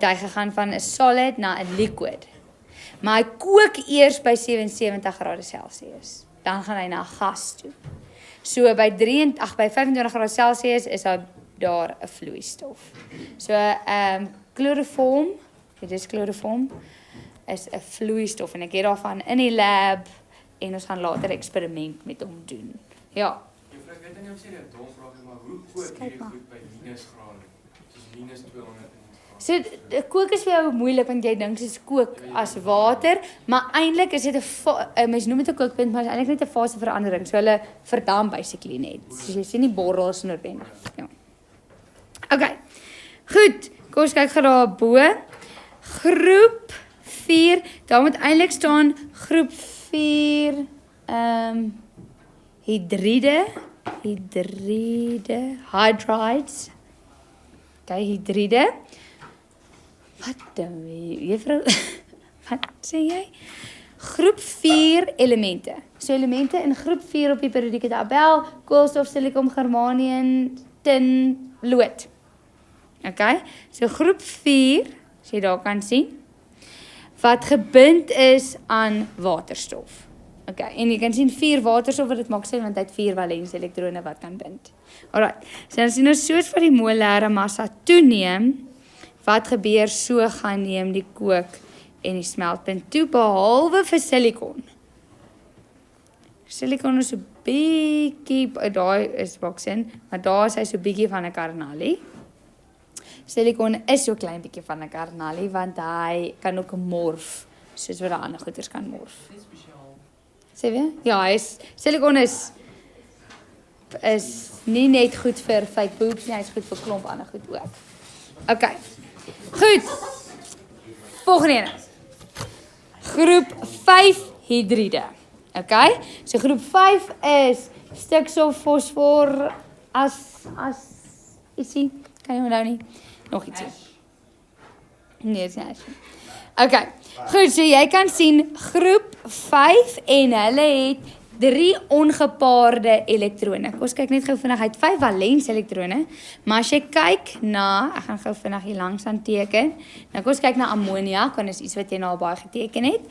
Hy gegaan van 'n solid na 'n liquid. Maar hy kook eers by 77°C. Dan gaan hy na gas toe. So by 25°C is daar 'n vloeistof. So chloroform, dit is chloroform, is 'n vloeistof en ek het daarvan in die lab en ons gaan later eksperiment met hom doen. Ja. Juffrou, ek weet nie of jy dit dom vraag, maar hoe kook hierdie goed by -grade? Soos -200. So kook is vir jou moeilik want jy dink soos kook as water, maar eintlik is dit 'n mens noem dit 'n kookpunt, maar is eintlik net 'n faseverandering. So hulle verdamp basically net. So jy sien nie borrels noodwendig. Ja. Okay. Goed, kom ons kyk gou daar bo. Groep 4, daar moet eintlik staan groep 4 hydrides. Okay, hydride. Wat dan juffrou? Wat sê jy? Groep 4 elemente. So elemente in groep 4 op die periodieke tabel: koolstof, silikon, germanium, tin, lood. Okay? So groep 4, as jy daar kan sien, wat gebind is aan waterstof. Okay, en jy kan sien 4 waterstof wat dit maak sin want hy het 4 valens elektrone wat kan bind. Alright. So as jy nou soos vir die molêre massa toeneem, wat gebeur so gaan neem die kook en die smeltpunt toe behalwe vir silikon. Silikon is so bietjie, daai is boksin, maar daar is hy so bietjie van 'n karnalie. Silikon is so klein bietjie van 'n karnalie want hy kan ook morf, soos wat die ander goeders kan morf. Dit spesiaal. Sê jy? Ja, silikon is nie net goed vir fake boobs nie, hy is goed vir klomp ander goed ook. Okay. Goed. Volgende een. Groep 5 hydride. Okay? So groep 5 is stikstof, fosfor, ietsie, kan jy onthou nie? Nog ietsie. Nee, dit is nie. Okay. Goed, so jy kan sien groep 5 en hulle het 3 ongepaarde elektrone. Kom ons kyk net gou vinnig, hy het 5 valens elektrone, maar as jy kyk na, ek gaan gou vinnig hier langs aan teken, nou kom ons kyk na ammoniak, want is iets wat jy nou baie geteken het.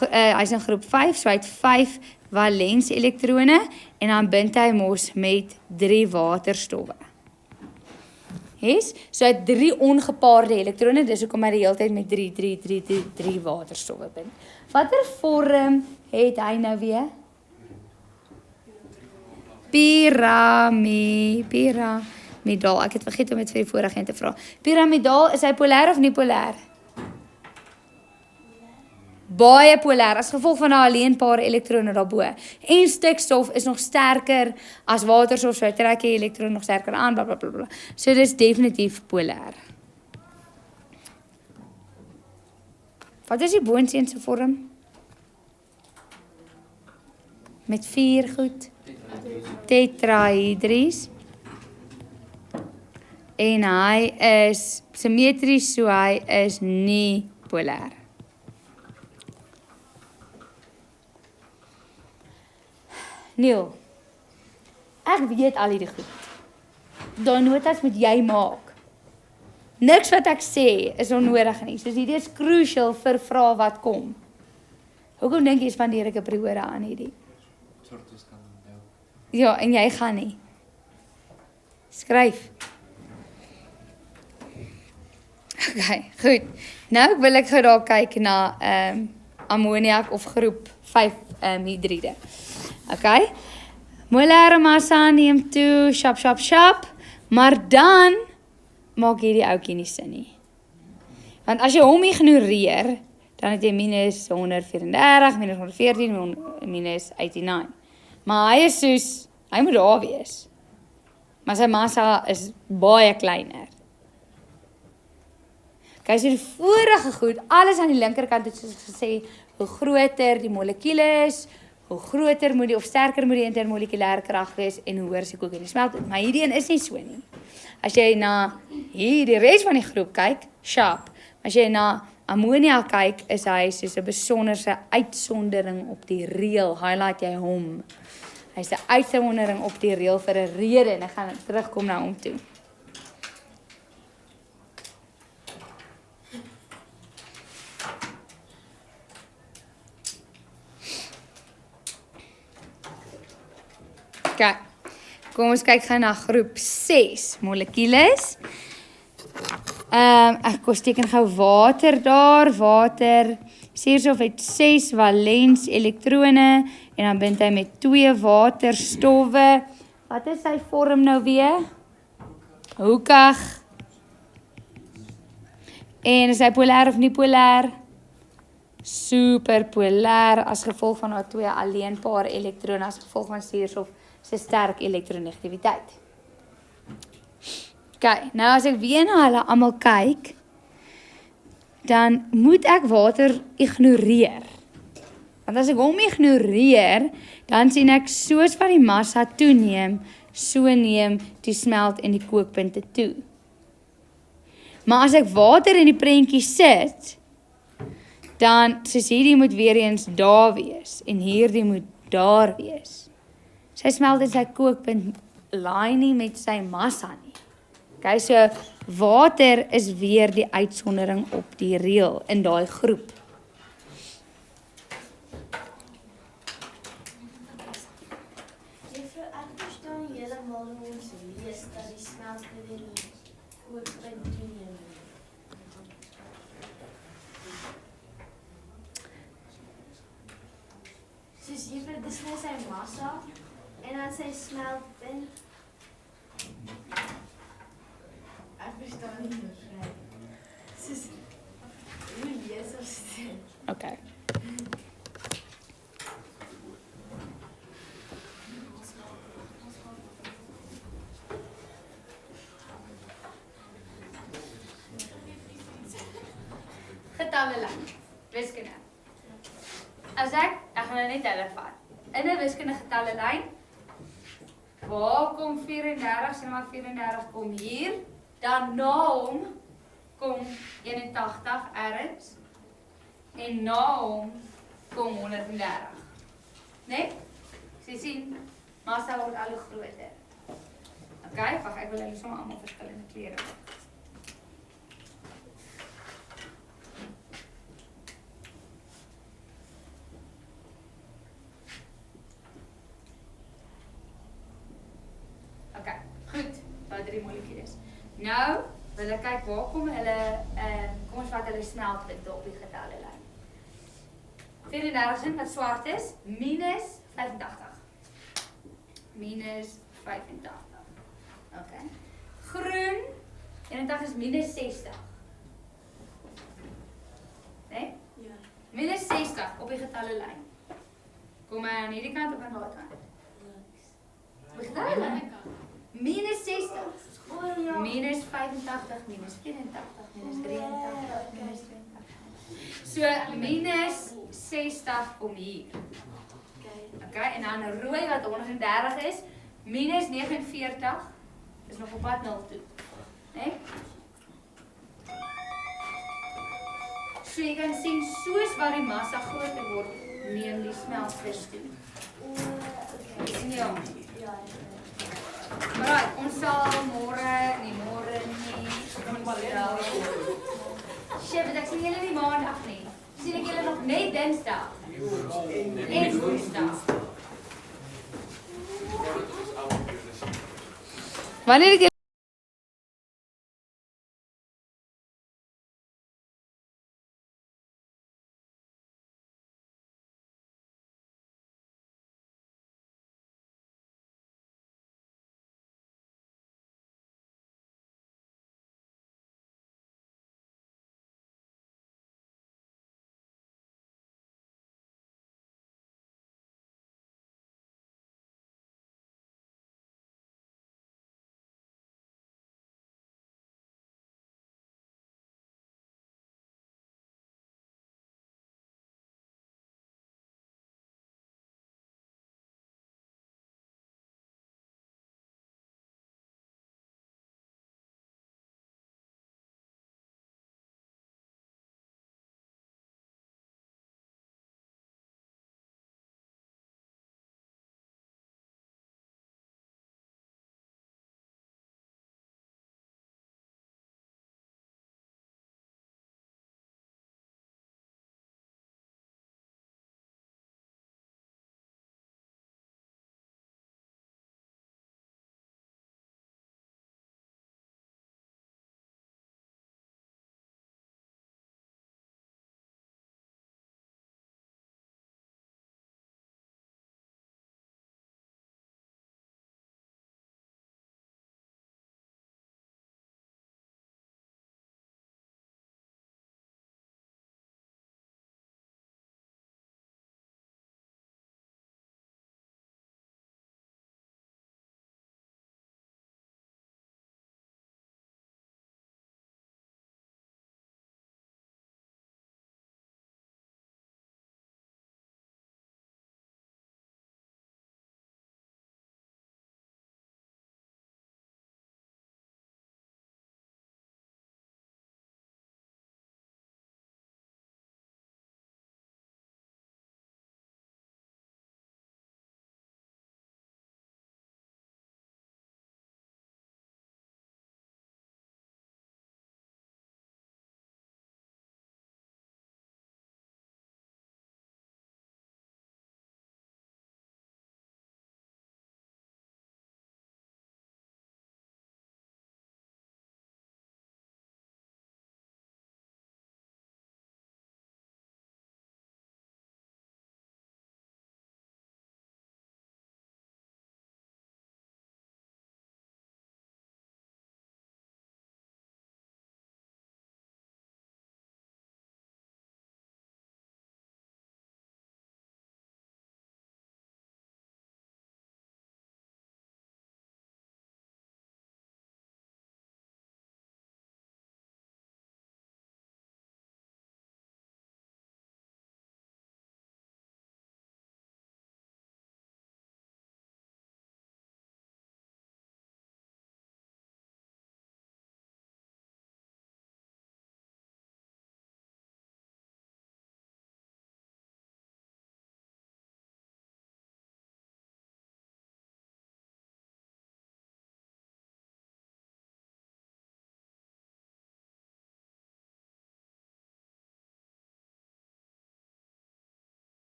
Hy is in groep 5, so hy het 5 valens elektrone, en dan bind hy mos met 3 waterstowwe. Yes? So hy het 3 ongepaarde elektrone, dis hoekom hy die hele tyd met 3 waterstowwe bind. Watter vorm het hy nou weer? Piramidaal. Ek het vergeet om dit vir die vorige een te vra. Piramidaal, is hy polêr of nie polêr? Baie polêr, as gevolg van 'n alleen paar elektrone daarbo. En stikstof is nog sterker as waterstof, so hy trek die elektrone nog sterker aan, blablabla. So dit is definitief polêr. Wat is die boonste se vorm? Met 4 goed. Tetrahedries. En hy is simmetries, so hy is nie polêr. Neil, ek weet al hierdie goed. Daai notas moet jy maak. Niks wat ek sê is onnodig nie. So hierdie is crucial vir vrae wat kom. Hoekom dink jy spandeer ek 'n periode aan hierdie? Sortes kan onthou. Ja, en jy gaan nie. Skryf. Okay, goed. Nou wil ek gou daar kyk na ammoniak of groep 5 hydride. Okay. Molêre massa neem toe, shap, maar dan maak hierdie ouetjie nie sin nie. Want as jy hom ignoreer, dan het jy minus 134, minus 114, minus 89. Maar hy is soos, hy moet daar wees. Maar sy massa is baie kleiner. Kyk, so die vorige goed, alles aan die linkerkant het soos gesê, hoe groter die molekule is, hoe groter moet die of sterker moet die intermolekulêre krag wees en hoe hoër is die kook en die smeltpunt. Maar hierdie een is nie so nie. As jy na die res van die groep kyk, sharp. As jy na ammonia kyk, is hy soos 'n besonderse uitsondering op die reël. Highlight jy hom. Hy's 'n uitsondering op die reël vir 'n rede en ek gaan terugkom na hom toe. Okay. Kom ons kyk gou na groep 6 molekules. Ek teken gou water daar. Water, suurstof het 6 valens elektrone en dan bind hy met 2 waterstowwe. Wat is sy vorm nou weer? Hoekig. En is hy polêr of nie polêr? Superpolêr as gevolg van haar 2 alleenpaar elektrone as gevolg van suurstof se sterk elektronegativiteit. Okay, nou as ek weer na hulle almal kyk, dan moet ek water ignoreer. Want as ek hom ignoreer, dan sien ek soos wat die massa toeneem, so neem die smelt en die kookpunte toe. Maar as ek water in die prentjie sit, dan soos hierdie moet weer eens daar wees en hierdie moet daar wees. Sy smelt en sy kookpunt laai nie met sy massa nie. Okay, so water is weer die uitsondering op die reël in daai groep. Juffrou, ek verstaan heeltemal hoe ons lees dat die smeltpunt en die kookpunt toeneem. Soos juffrou, dis net sy massa en dan sy smeltpunt. Ek verstaan nie juffrou. Soos hoe lees ons dit? Okay. Getallelyn, wiskunde. As ek gaan nou net hulle vat. In 'n wiskunde getallelyn, waar kom 34, sê maar 34 kom hier, dan na hom kom 81 ergens en na hom kom 130. Nee? Sy sien, massa word al hoe groter. Okay, wag, ek wil hulle sommer almal verskillende kleure maak. Okay, goed, wat 3 molekules. Nou, wil ek kyk waar kom hulle, kom ons vat hulle smeltpunte op die getallelyn. 34 wat swart is, minus 85. Minus 85. Okay. Groen, 81 is minus 60. Nee? Ja. Minus 60 op die getallelyn. Kom maar aan hierdie kant of aan daai kant? Op die getallelyn. Minus 60. O ja. Minus 85, minus 84, minus 83, minus 82. So, minus 60 kom hier. Okay, en dan rooi wat 130 is, minus 49, is nog op pad 0 toe. Nee? So, jy kan sien, soos wat die massa groter word, neem die smeltvis toe. Sien jy hom? Ja. Alright, ons sal môre nie. Chef, ek sien julle nie maandag nie. Sien ek julle nog net Dinsdag. En Woensdag. Wanneer ek